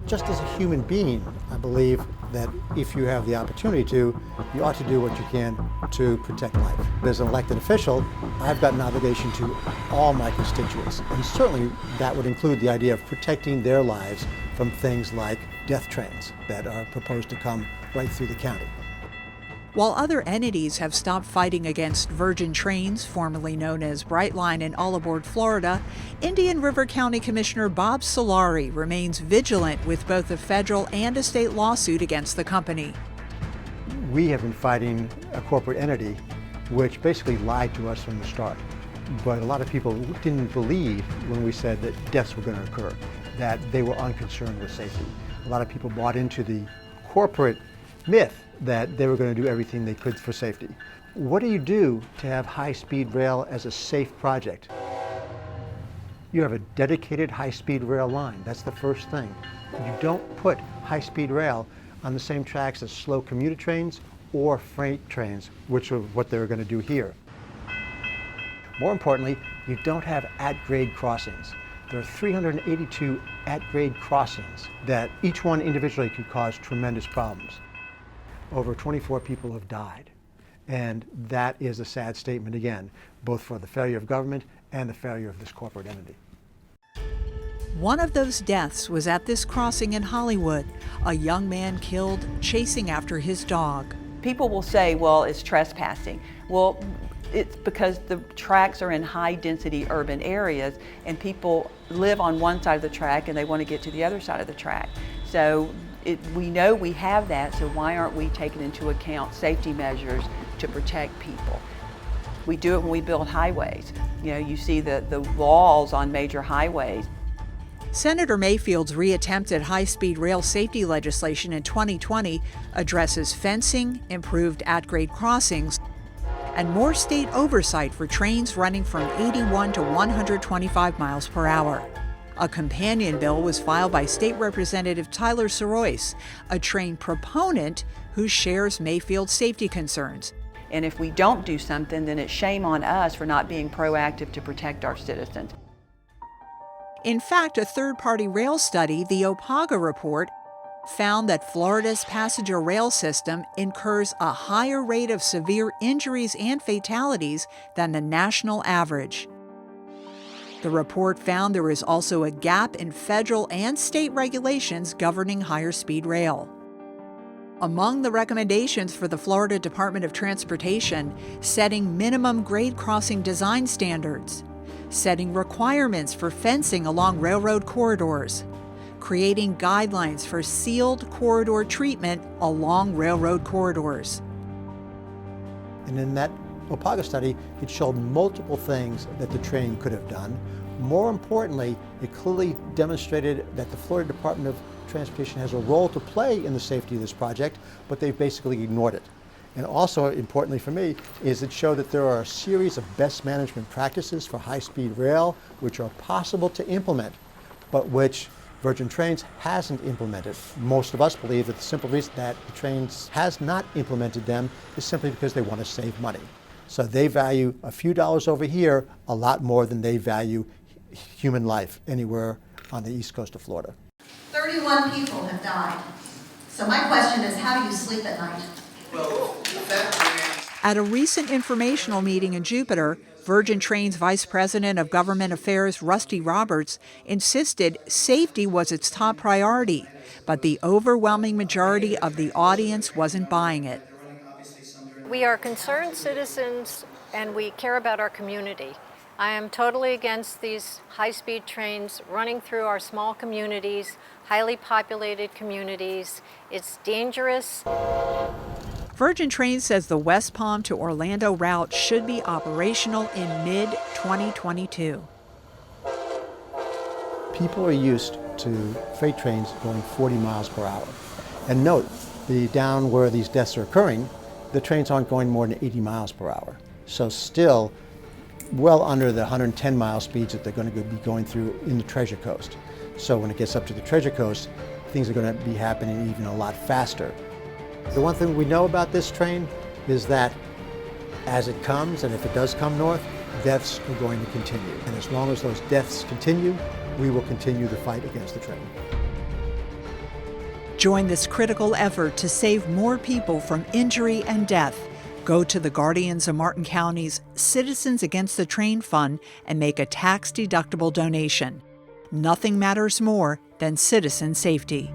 Just as a human being, I believe that if you have the opportunity to, you ought to do what you can to protect life. As an elected official, I've got an obligation to all my constituents, and certainly that would include the idea of protecting their lives from things like death trains that are proposed to come right through the county. While other entities have stopped fighting against Virgin Trains, formerly known as Brightline in All Aboard, Florida, Indian River County Commissioner Bob Solari remains vigilant with both a federal and a state lawsuit against the company. We have been fighting a corporate entity which basically lied to us from the start. But a lot of people didn't believe when we said that deaths were going to occur, that they were unconcerned with safety. A lot of people bought into the corporate myth that they were going to do everything they could for safety. What do you do to have high-speed rail as a safe project? You have a dedicated high-speed rail line. That's the first thing. You don't put high-speed rail on the same tracks as slow commuter trains or freight trains, which are what they're going to do here. More importantly, you don't have at-grade crossings. There are 382 at-grade crossings that each one individually could cause tremendous problems. Over 24 people have died. And that is a sad statement again, both for the failure of government and the failure of this corporate entity. One of those deaths was at this crossing in Hollywood, a young man killed chasing after his dog. People will say, well, it's trespassing. Well, it's because the tracks are in high-density urban areas and people live on one side of the track and they want to get to the other side of the track. So we know we have that, so why aren't we taking into account safety measures to protect people? We do it when we build highways. You know, you see the walls on major highways. Senator Mayfield's reattempted high-speed rail safety legislation in 2020 addresses fencing, improved at-grade crossings, and more state oversight for trains running from 81 to 125 miles per hour. A companion bill was filed by State Representative Tyler Sorois, a train proponent who shares Mayfield's safety concerns. And if we don't do something, then it's shame on us for not being proactive to protect our citizens. In fact, a third-party rail study, the Opaga Report, found that Florida's passenger rail system incurs a higher rate of severe injuries and fatalities than the national average. The report found there is also a gap in federal and state regulations governing higher speed rail. Among the recommendations for the Florida Department of Transportation, setting minimum grade crossing design standards, setting requirements for fencing along railroad corridors, creating guidelines for sealed corridor treatment along railroad corridors. And in that Opaga study, it showed multiple things that the train could have done. More importantly, it clearly demonstrated that the Florida Department of Transportation has a role to play in the safety of this project, but they've basically ignored it. And also, importantly for me, is it showed that there are a series of best management practices for high-speed rail which are possible to implement, but which Virgin Trains hasn't implemented. Most of us believe that the simple reason that the Trains has not implemented them is simply because they want to save money. So they value a few dollars over here a lot more than they value human life anywhere on the east coast of Florida. 31 people have died. So my question is, how do you sleep at night? At a recent informational meeting in Jupiter, Virgin Trains Vice President of Government Affairs Rusty Roberts insisted safety was its top priority, but the overwhelming majority of the audience wasn't buying it. We are concerned citizens and we care about our community. I am totally against these high-speed trains running through our small communities, highly populated communities. It's dangerous. Virgin Trains says the West Palm to Orlando route should be operational in mid-2022. People are used to freight trains going 40 miles per hour. And note, down where these deaths are occurring, the trains aren't going more than 80 miles per hour. So still well under the 110 mile speeds that they're going to be going through in the Treasure Coast. So when it gets up to the Treasure Coast, things are going to be happening even a lot faster. The one thing we know about this train is that as it comes, and if it does come north, deaths are going to continue. And as long as those deaths continue, we will continue the fight against the train. Join this critical effort to save more people from injury and death. Go to the Guardians of Martin County's Citizens Against the Train Fund and make a tax-deductible donation. Nothing matters more than citizen safety.